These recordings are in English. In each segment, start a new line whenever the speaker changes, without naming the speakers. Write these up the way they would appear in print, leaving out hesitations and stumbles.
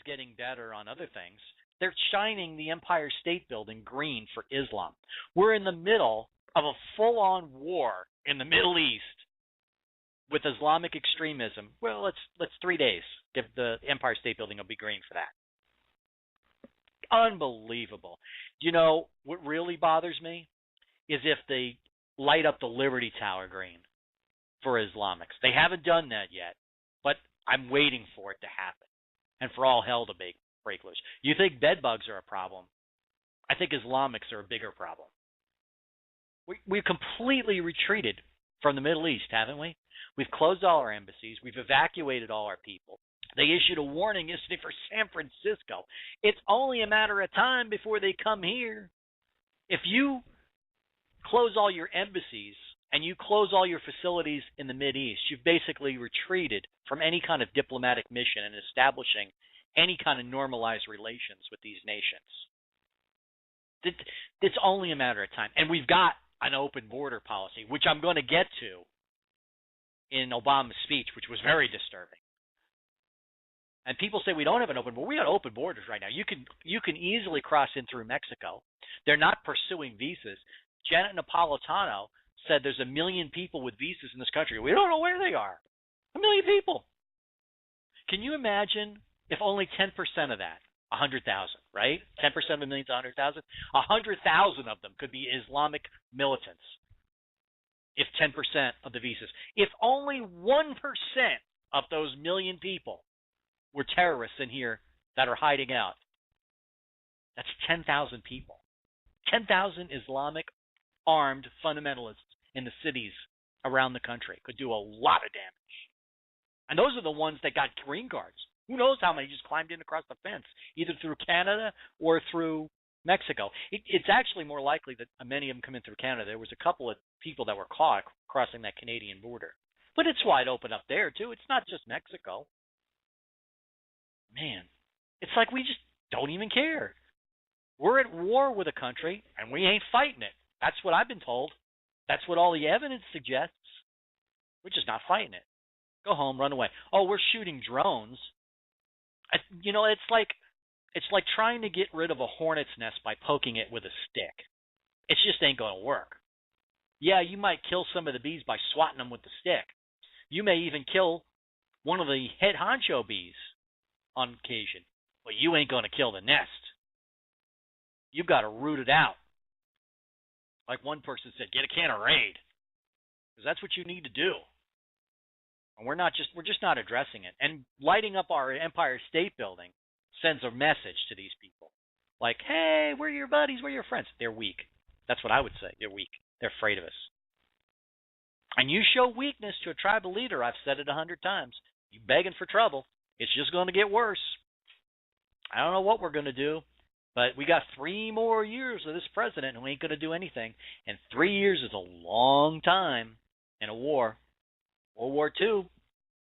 getting better on other things. They're shining the Empire State Building green for Islam. We're in the middle of a full-on war in the Middle East with Islamic extremism. Well, let's 3 days. Give the Empire State Building will be green for that. Unbelievable. You know what really bothers me is if they light up the Liberty Tower green for Islamics. They haven't done that yet, but I'm waiting for it to happen and for all hell to break loose. You think bed bugs are a problem? I think Islamics are a bigger problem. We've completely retreated from the Middle East, haven't we? We've closed all our embassies. We've evacuated all our people. They issued a warning yesterday for San Francisco. It's only a matter of time before they come here. If you close all your embassies and you close all your facilities in the Mideast, you've basically retreated from any kind of diplomatic mission and establishing any kind of normalized relations with these nations. It's only a matter of time. And we've got an open border policy, which I'm going to get to in Obama's speech, which was very disturbing. And people say we don't have an open border. We got open borders right now. You can easily cross in through Mexico. They're not pursuing visas. Janet Napolitano said there's 1 million people with visas in this country. We don't know where they are. 1 million people. Can you imagine if only 10% of that, 100,000, right? 10% of 1 million is 100,000. 100,000 of them could be Islamic militants. If 10% of the visas. If only 1% of those 1 million people were terrorists in here that are hiding out, that's 10,000 people. 10,000 Islamic armed fundamentalists in the cities around the country could do a lot of damage. And those are the ones that got green cards. Who knows how many just climbed in across the fence, either through Canada or through Mexico. It's actually more likely that many of them come in through Canada. There was a couple of people that were caught crossing that Canadian border. But it's wide open up there, too. It's not just Mexico. Man, it's like we just don't even care. We're at war with a country, and we ain't fighting it. That's what I've been told. That's what all the evidence suggests. We're just not fighting it. Go home, run away. Oh, we're shooting drones. You know, it's like trying to get rid of a hornet's nest by poking it with a stick. It just ain't going to work. Yeah, you might kill some of the bees by swatting them with the stick. You may even kill one of the head honcho bees on occasion, but you ain't going to kill the nest. You've got to root it out. Like one person said, get a can of Raid, because that's what you need to do. And we're just not addressing it. And lighting up our Empire State Building sends a message to these people. Like, hey, we're your buddies, we're your friends. They're weak. That's what I would say. They're weak. They're afraid of us. And you show weakness to a tribal leader, I've said it 100 times, you begging for trouble, it's just going to get worse. I don't know what we're going to do, but we got 3 more years of this president who ain't going to do anything. And 3 years is a long time in a war. World War II,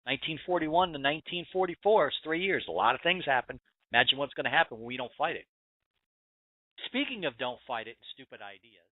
1941 to 1944, is 3 years. A lot of things happen. Imagine what's going to happen when we don't fight it. Speaking of don't fight it and stupid ideas,